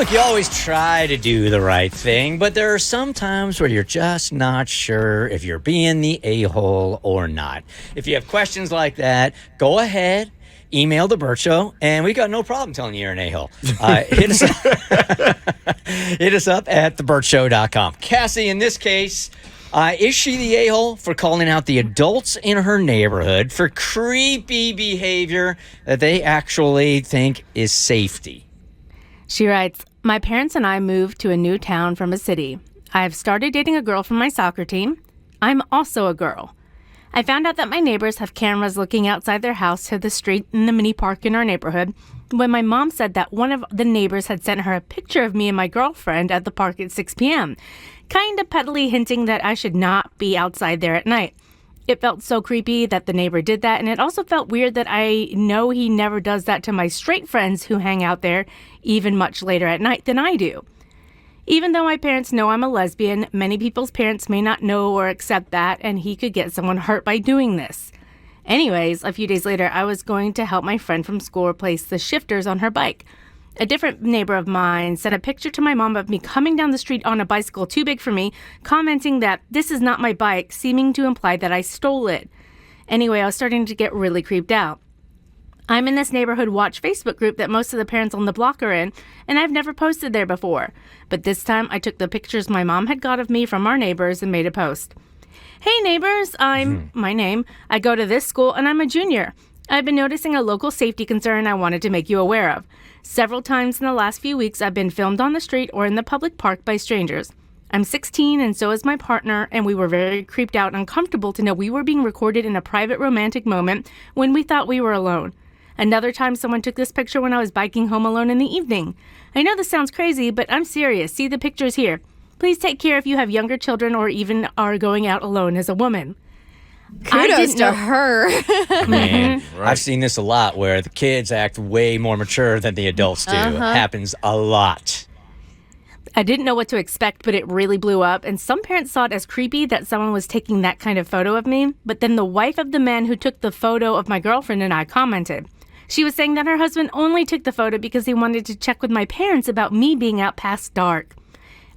look, you always try to do the right thing, but there are some times where you're just not sure if you're being the a-hole or not. If you have questions like that, go ahead, email the Bert Show, and we got no problem telling you you're an a-hole. Hit us up at thebertshow.com. Cassie, in this case, is she the a-hole for calling out the adults in her neighborhood for creepy behavior that they actually think is safety? She writes, my parents and I moved to a new town from a city. I've started dating a girl from my soccer team. I'm also a girl. I found out that my neighbors have cameras looking outside their house to the street in the mini park in our neighborhood when my mom said that one of the neighbors had sent her a picture of me and my girlfriend at the park at 6 p.m., kind of pettily hinting that I should not be outside there at night. It felt so creepy that the neighbor did that, and it also felt weird that I know he never does that to my straight friends who hang out there even much later at night than I do. Even though my parents know I'm a lesbian, many people's parents may not know or accept that, and he could get someone hurt by doing this. Anyways, a few days later, I was going to help my friend from school replace the shifters on her bike. A different neighbor of mine sent a picture to my mom of me coming down the street on a bicycle too big for me, commenting that this is not my bike, seeming to imply that I stole it. Anyway, I was starting to get really creeped out. I'm in this neighborhood watch Facebook group that most of the parents on the block are in, and I've never posted there before. But this time, I took the pictures my mom had got of me from our neighbors and made a post. Hey neighbors, I'm my name. I go to this school and I'm a junior. I've been noticing a local safety concern I wanted to make you aware of. Several times in the last few weeks, I've been filmed on the street or in the public park by strangers. I'm 16 and so is my partner, and we were very creeped out and uncomfortable to know we were being recorded in a private romantic moment when we thought we were alone. Another time, someone took this picture when I was biking home alone in the evening. I know this sounds crazy, but I'm serious. See the pictures here. Please take care if you have younger children or even are going out alone as a woman. Kudos to her. Man, I've seen this a lot where the kids act way more mature than the adults do. Happens a lot. I didn't know what to expect, but it really blew up, and some parents saw it as creepy that someone was taking that kind of photo of me. But then the wife of the man who took the photo of my girlfriend and I commented. She was saying that her husband only took the photo because he wanted to check with my parents about me being out past dark.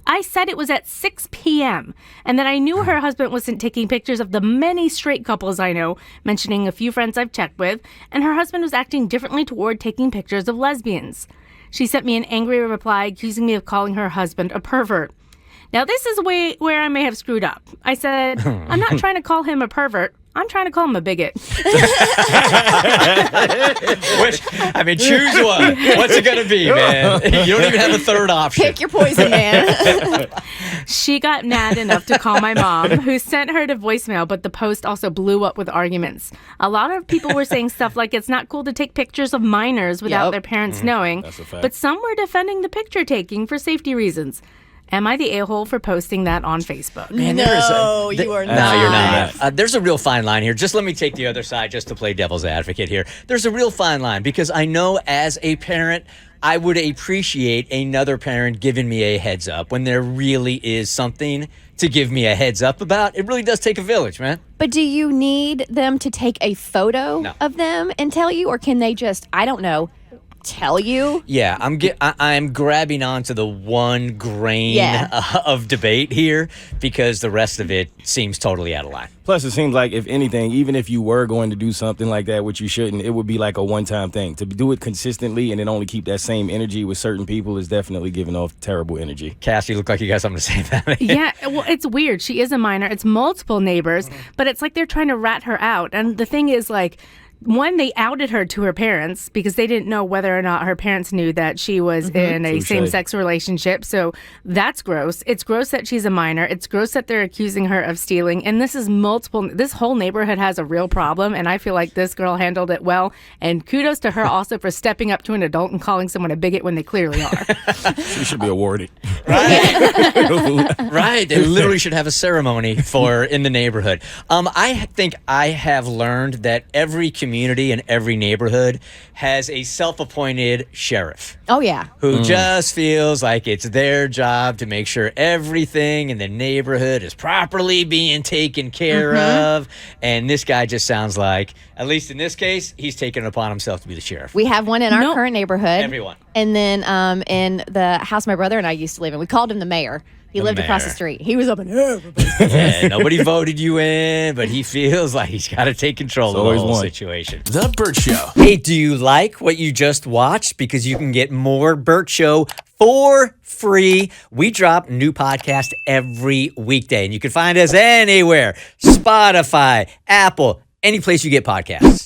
I said it was at 6 p.m. and that I knew her husband wasn't taking pictures of the many straight couples I know, mentioning a few friends I've checked with, and her husband was acting differently toward taking pictures of lesbians. She sent me an angry reply accusing me of calling her husband a pervert. Now, this is where I may have screwed up. I said, I'm not trying to call him a pervert. I'm trying to call him a bigot. Choose one. What's it going to be, man? You don't even have a third option. Pick your poison, man. She got mad enough to call my mom, who sent her to voicemail, but the post also blew up with arguments. A lot of people were saying stuff like it's not cool to take pictures of minors without their parents knowing, That's a fact. but some were defending the picture taking for safety reasons. Am I the a-hole for posting that on Facebook? Man, you are not. No, you're not. There's a real fine line here. Just let me take the other side just to play devil's advocate here. There's a real fine line because I know as a parent, I would appreciate another parent giving me a heads up when there really is something to give me a heads up about. It really does take a village, man. But do you need them to take a photo of them and tell you, or can they just, I don't know, tell you? Yeah, I'm grabbing onto the one grain of debate here because the rest of it seems totally out of line. Plus, it seems like, if anything, even if you were going to do something like that, which you shouldn't, it would be like a one-time thing. To do it consistently and then only keep that same energy with certain people is definitely giving off terrible energy. Cass, you look like you got something to say about it. Yeah, well, it's weird. She is a minor. It's multiple neighbors, but it's like they're trying to rat her out. And the thing is, like, one, they outed her to her parents because they didn't know whether or not her parents knew that she was in a same-sex relationship. So that's gross. It's gross that she's a minor. It's gross that they're accusing her of stealing. And this is multiple. This whole neighborhood has a real problem. And I feel like this girl handled it well. And kudos to her also for stepping up to an adult and calling someone a bigot when they clearly are. She should be awarded. Right. They literally should have a ceremony for in the neighborhood. I think I have learned that every community and every neighborhood has a self-appointed sheriff. Oh, yeah. Who just feels like it's their job to make sure everything in the neighborhood is properly being taken care of. And this guy just sounds like, at least in this case, he's taken it upon himself to be the sheriff. We have one in our current neighborhood. Everyone. And then in the house my brother and I used to live in, we called him the mayor. He lived across the street. He was up in Yeah, nobody voted you in, but he feels like he's got to take control of the whole situation. The Bert Show. Hey, do you like what you just watched? Because you can get more Bert Show for free. We drop new podcast every weekday, and you can find us anywhere. Spotify, Apple, any place you get podcasts.